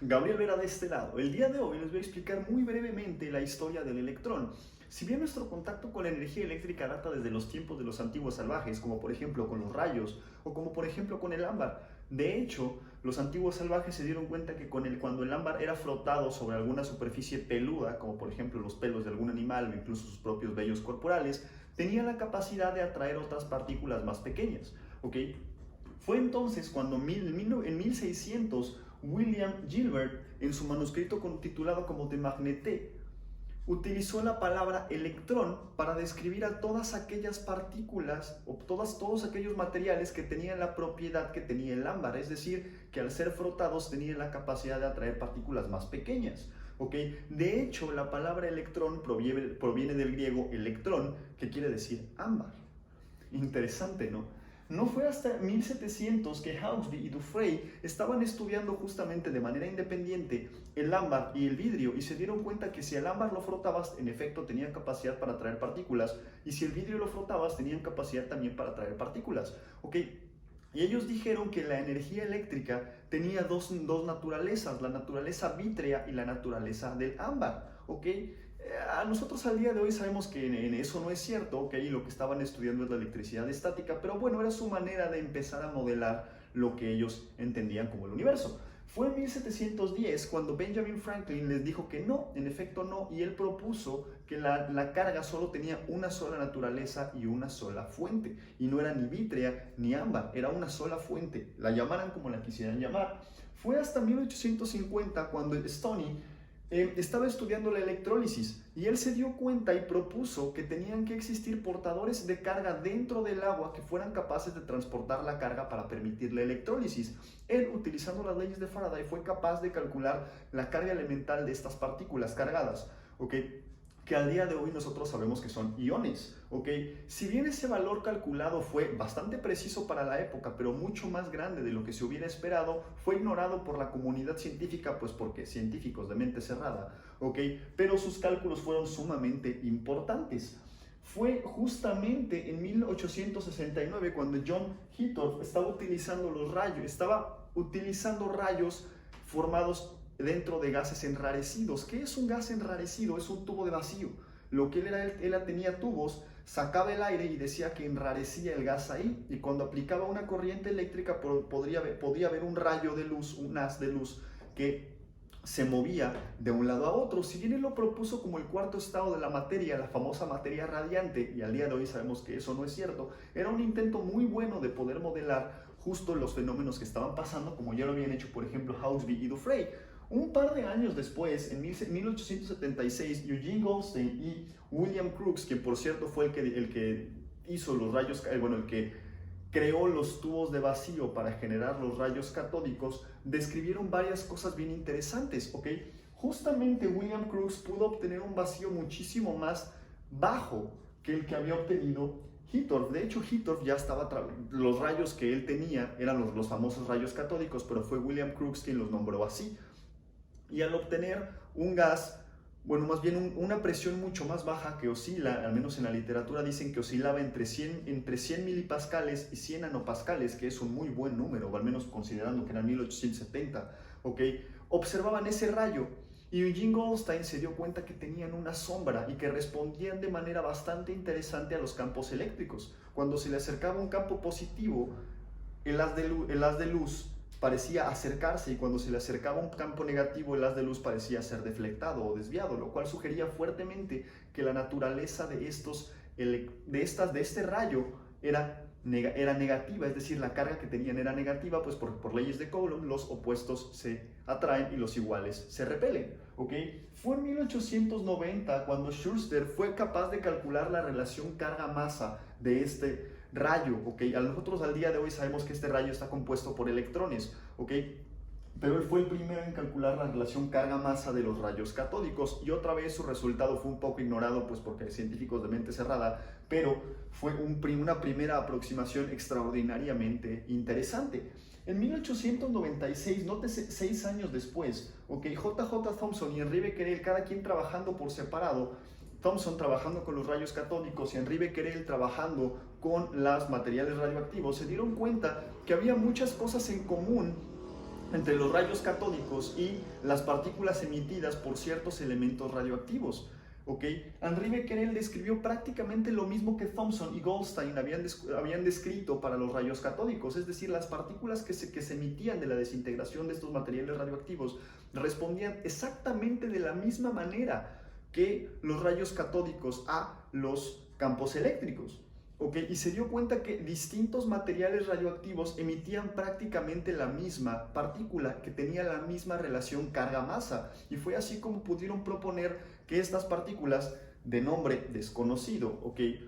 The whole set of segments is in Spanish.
Gabriel Vera de este lado. El día de hoy les voy a explicar muy brevemente la historia del electrón. Si bien nuestro contacto con la energía eléctrica data desde los tiempos de los antiguos salvajes, como por ejemplo con los rayos o como por ejemplo con el ámbar, de hecho, los antiguos salvajes se dieron cuenta que cuando el ámbar era frotado sobre alguna superficie peluda, como por ejemplo los pelos de algún animal o incluso sus propios vellos corporales, tenía la capacidad de atraer otras partículas más pequeñas. ¿Ok? Fue entonces cuando en 1600 William Gilbert, en su manuscrito titulado como De Magnete, utilizó la palabra electrón para describir a todas aquellas partículas o todos aquellos materiales que tenían la propiedad que tenía el ámbar, es decir, que al ser frotados tenían la capacidad de atraer partículas más pequeñas. ¿Ok? De hecho, la palabra electrón proviene del griego electrón, que quiere decir ámbar. Interesante, ¿no? No fue hasta 1700 que Hauksbee y Dufray estaban estudiando justamente de manera independiente el ámbar y el vidrio y se dieron cuenta que si el ámbar lo frotabas, en efecto tenían capacidad para atraer partículas y si el vidrio lo frotabas, tenían capacidad también para atraer partículas. ¿Ok? Y ellos dijeron que la energía eléctrica tenía dos naturalezas, la naturaleza vítrea y la naturaleza del ámbar. ¿Ok? A nosotros al día de hoy sabemos que en eso no es cierto, ¿ok? Lo que estaban estudiando es la electricidad estática, pero bueno, era su manera de empezar a modelar lo que ellos entendían como el universo. Fue en 1710 cuando Benjamin Franklin les dijo que no, en efecto no, y él propuso que la carga solo tenía una sola naturaleza y una sola fuente, y no era ni vítrea ni ámbar, era una sola fuente, la llamaran como la quisieran llamar. Fue hasta 1850 cuando Stoney estaba estudiando la electrólisis y él se dio cuenta y propuso que tenían que existir portadores de carga dentro del agua que fueran capaces de transportar la carga para permitir la electrólisis. Él, utilizando las leyes de Faraday, fue capaz de calcular la carga elemental de estas partículas cargadas, ¿ok? Que al día de hoy nosotros sabemos que son iones, ¿ok? Si bien ese valor calculado fue bastante preciso para la época, pero mucho más grande de lo que se hubiera esperado, fue ignorado por la comunidad científica, pues porque científicos de mente cerrada, ¿ok? Pero sus cálculos fueron sumamente importantes. Fue justamente en 1869 cuando John Hittorf estaba utilizando rayos formados dentro de gases enrarecidos. ¿Qué es un gas enrarecido? Es un tubo de vacío. Lo que él tenía tubos, sacaba el aire y decía que enrarecía el gas ahí, y cuando aplicaba una corriente eléctrica podía haber un rayo de luz, un haz de luz que se movía de un lado a otro. Si bien él lo propuso como el cuarto estado de la materia, la famosa materia radiante, y al día de hoy sabemos que eso no es cierto, era un intento muy bueno de poder modelar justo los fenómenos que estaban pasando, como ya lo habían hecho por ejemplo Hauksbee y Dufray. Un par de años después, en 1876, Eugene Goldstein y William Crookes, quien por cierto fue el que hizo los rayos, el que creó los tubos de vacío para generar los rayos catódicos, describieron varias cosas bien interesantes, ¿ok? Justamente William Crookes pudo obtener un vacío muchísimo más bajo que el que había obtenido Hittorf. De hecho, Hittorf ya estaba, los rayos que él tenía eran los famosos rayos catódicos, pero fue William Crookes quien los nombró así. Y al obtener un gas, bueno, más bien una presión mucho más baja que oscila, al menos en la literatura dicen que oscilaba entre 100 milipascales y 100 nanopascales, que es un muy buen número, o al menos considerando que era 1870, ¿ok? Observaban ese rayo y Eugene Goldstein se dio cuenta que tenían una sombra y que respondían de manera bastante interesante a los campos eléctricos. Cuando se le acercaba un campo positivo, el haz de luz parecía acercarse, y cuando se le acercaba un campo negativo, el haz de luz parecía ser deflectado o desviado, lo cual sugería fuertemente que la naturaleza de este rayo era negativa, es decir, la carga que tenían era negativa, pues por leyes de Coulomb los opuestos se atraen y los iguales se repelen, ¿ok? Fue en 1890 cuando Schuster fue capaz de calcular la relación carga-masa de este rayo, ¿ok? Nosotros al día de hoy sabemos que este rayo está compuesto por electrones, ¿ok? Pero él fue el primero en calcular la relación carga-masa de los rayos catódicos, y otra vez su resultado fue un poco ignorado, pues porque hay científicos de mente cerrada, pero fue una primera aproximación extraordinariamente interesante. En 1896, nótese 6 años después, ¿ok? J.J. Thomson y Henri Becquerel, cada quien trabajando por separado, Thomson trabajando con los rayos catódicos y Henri Becquerel trabajando con los materiales radioactivos, se dieron cuenta que había muchas cosas en común entre los rayos catódicos y las partículas emitidas por ciertos elementos radioactivos. ¿Ok? Henri Becquerel describió prácticamente lo mismo que Thomson y Goldstein habían descrito para los rayos catódicos, es decir, las partículas que se emitían de la desintegración de estos materiales radioactivos respondían exactamente de la misma manera que los rayos catódicos a los campos eléctricos. ¿Okay? Y se dio cuenta que distintos materiales radioactivos emitían prácticamente la misma partícula, que tenía la misma relación carga-masa. Y fue así como pudieron proponer que estas partículas de nombre desconocido, ¿okay?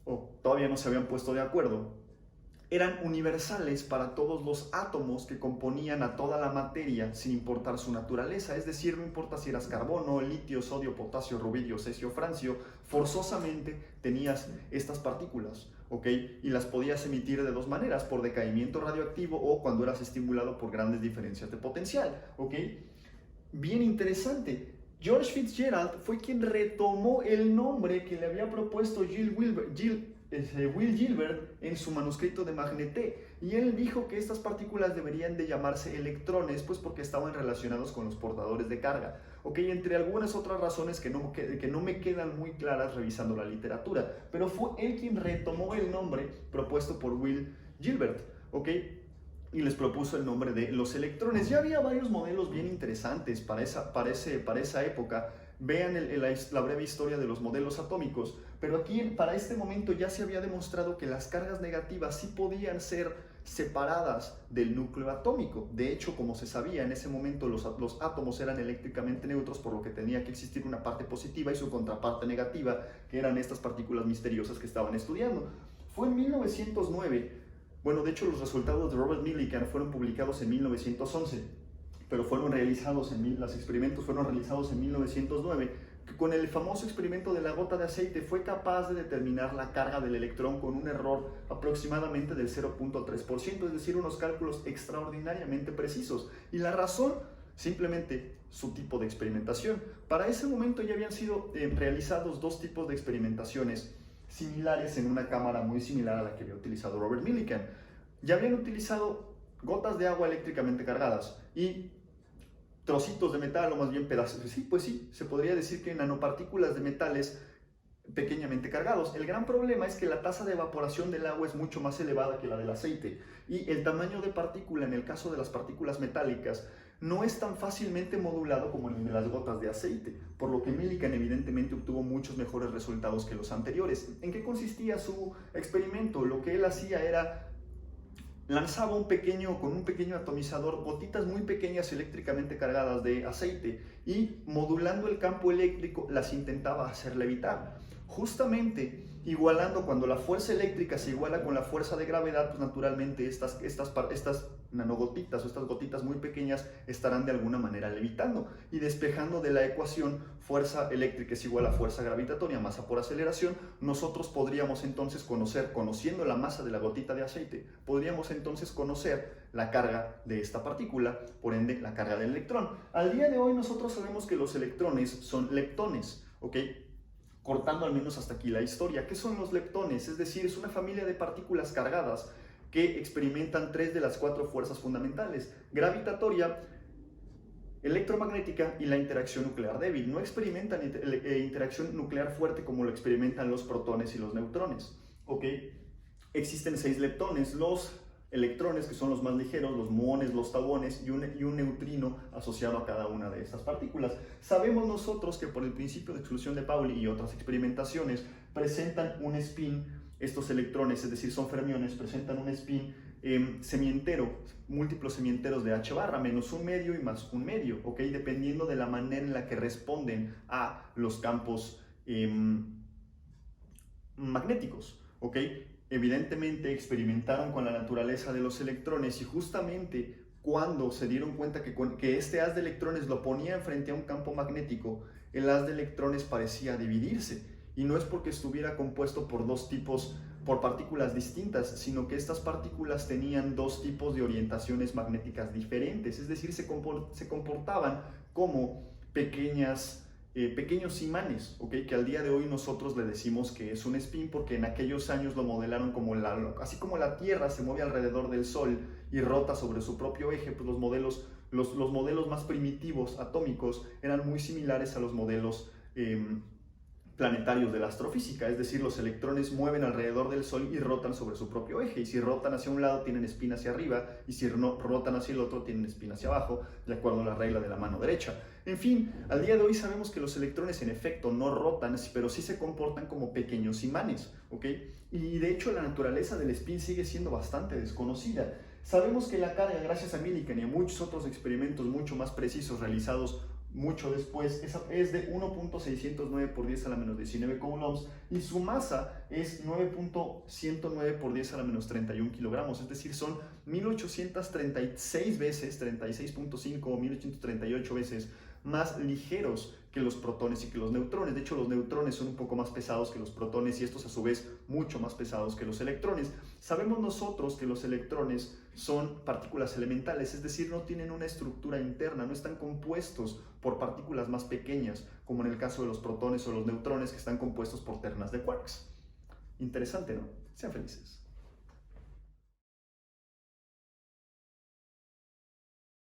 O todavía no se habían puesto de acuerdo, eran universales para todos los átomos que componían a toda la materia sin importar su naturaleza. Es decir, no importa si eras carbono, litio, sodio, potasio, rubidio, cesio, francio, forzosamente tenías estas partículas, ¿ok? Y las podías emitir de dos maneras, por decaimiento radioactivo o cuando eras estimulado por grandes diferencias de potencial, ¿ok? Bien interesante. George Fitzgerald fue quien retomó el nombre que le había propuesto Will Gilbert en su manuscrito de Magneté, y él dijo que estas partículas deberían de llamarse electrones, pues porque estaban relacionados con los portadores de carga, ¿ok? Entre algunas otras razones que no me quedan muy claras revisando la literatura, pero fue él quien retomó el nombre propuesto por Will Gilbert, ¿ok? Y les propuso el nombre de los electrones. Ya había varios modelos bien interesantes para esa época. Vean la breve historia de los modelos atómicos, pero aquí para este momento ya se había demostrado que las cargas negativas sí podían ser separadas del núcleo atómico. De hecho, como se sabía, en ese momento los átomos eran eléctricamente neutros, por lo que tenía que existir una parte positiva y su contraparte negativa, que eran estas partículas misteriosas que estaban estudiando. Fue en 1909, bueno, de hecho los resultados de Robert Millikan fueron publicados en 1911, pero los experimentos fueron realizados en 1909, que con el famoso experimento de la gota de aceite fue capaz de determinar la carga del electrón con un error aproximadamente del 0.3%, es decir, unos cálculos extraordinariamente precisos. Y la razón, simplemente su tipo de experimentación. Para ese momento ya habían sido realizados dos tipos de experimentaciones similares en una cámara muy similar a la que había utilizado Robert Millikan. Ya habían utilizado gotas de agua eléctricamente cargadas y trocitos de metal, o más bien pedazos, sí, se podría decir que nanopartículas de metales pequeñamente cargados. El gran problema es que la tasa de evaporación del agua es mucho más elevada que la del aceite, y el tamaño de partícula en el caso de las partículas metálicas no es tan fácilmente modulado como el de las gotas de aceite, por lo que Millikan evidentemente obtuvo muchos mejores resultados que los anteriores. ¿En qué consistía su experimento? Lo que él hacía era lanzaba con un pequeño atomizador gotitas muy pequeñas eléctricamente cargadas de aceite, y modulando el campo eléctrico las intentaba hacer levitar. Justamente igualando, cuando la fuerza eléctrica se iguala con la fuerza de gravedad, pues naturalmente estas nanogotitas o estas gotitas muy pequeñas estarán de alguna manera levitando y despejando de la ecuación fuerza eléctrica es igual a fuerza gravitatoria, masa por aceleración. Nosotros podríamos entonces conociendo la masa de la gotita de aceite, podríamos entonces conocer la carga de esta partícula, por ende la carga del electrón. Al día de hoy nosotros sabemos que los electrones son leptones, ¿ok? Cortando al menos hasta aquí la historia. ¿Qué son los leptones? Es decir, es una familia de partículas cargadas que experimentan tres de las cuatro fuerzas fundamentales: gravitatoria, electromagnética y la interacción nuclear débil. No experimentan interacción nuclear fuerte como lo experimentan los protones y los neutrones, ¿ok? Existen 6 leptones: los electrones, que son los más ligeros, los muones, los tauones y un neutrino asociado a cada una de estas partículas. Sabemos nosotros que por el principio de exclusión de Pauli y otras experimentaciones presentan un spin, estos electrones, es decir, son fermiones, presentan un spin semientero, múltiplos semienteros de H barra, menos un medio y más un medio, ¿ok? Dependiendo de la manera en la que responden a los campos magnéticos, ¿ok? Evidentemente experimentaron con la naturaleza de los electrones, y justamente cuando se dieron cuenta que este haz de electrones lo ponían frente a un campo magnético, el haz de electrones parecía dividirse, y no es porque estuviera compuesto por partículas distintas, sino que estas partículas tenían dos tipos de orientaciones magnéticas diferentes, es decir, se comportaban como pequeñas pequeños imanes, ¿ok? Que al día de hoy nosotros le decimos que es un spin porque en aquellos años lo modelaron como así como la Tierra se mueve alrededor del Sol y rota sobre su propio eje, pues los modelos más primitivos atómicos eran muy similares a los modelos planetarios de la astrofísica, es decir, los electrones mueven alrededor del Sol y rotan sobre su propio eje, y si rotan hacia un lado tienen spin hacia arriba, y si rotan hacia el otro tienen spin hacia abajo, de acuerdo a la regla de la mano derecha. En fin, al día de hoy sabemos que los electrones en efecto no rotan, pero sí se comportan como pequeños imanes, ¿ok? Y de hecho la naturaleza del spin sigue siendo bastante desconocida. Sabemos que la carga, gracias a Millikan y a muchos otros experimentos mucho más precisos realizados mucho después, es de 1.609 por 10 a la menos 19 coulombs y su masa es 9.109 por 10 a la menos 31 kilogramos, es decir, son 1836 veces, 36.5 o 1838 veces más ligeros que los protones y que los neutrones. De hecho, los neutrones son un poco más pesados que los protones y estos a su vez mucho más pesados que los electrones. Sabemos nosotros que los electrones son partículas elementales, es decir, no tienen una estructura interna, no están compuestos por partículas más pequeñas, como en el caso de los protones o los neutrones que están compuestos por ternas de quarks. Interesante, ¿no? Sean felices.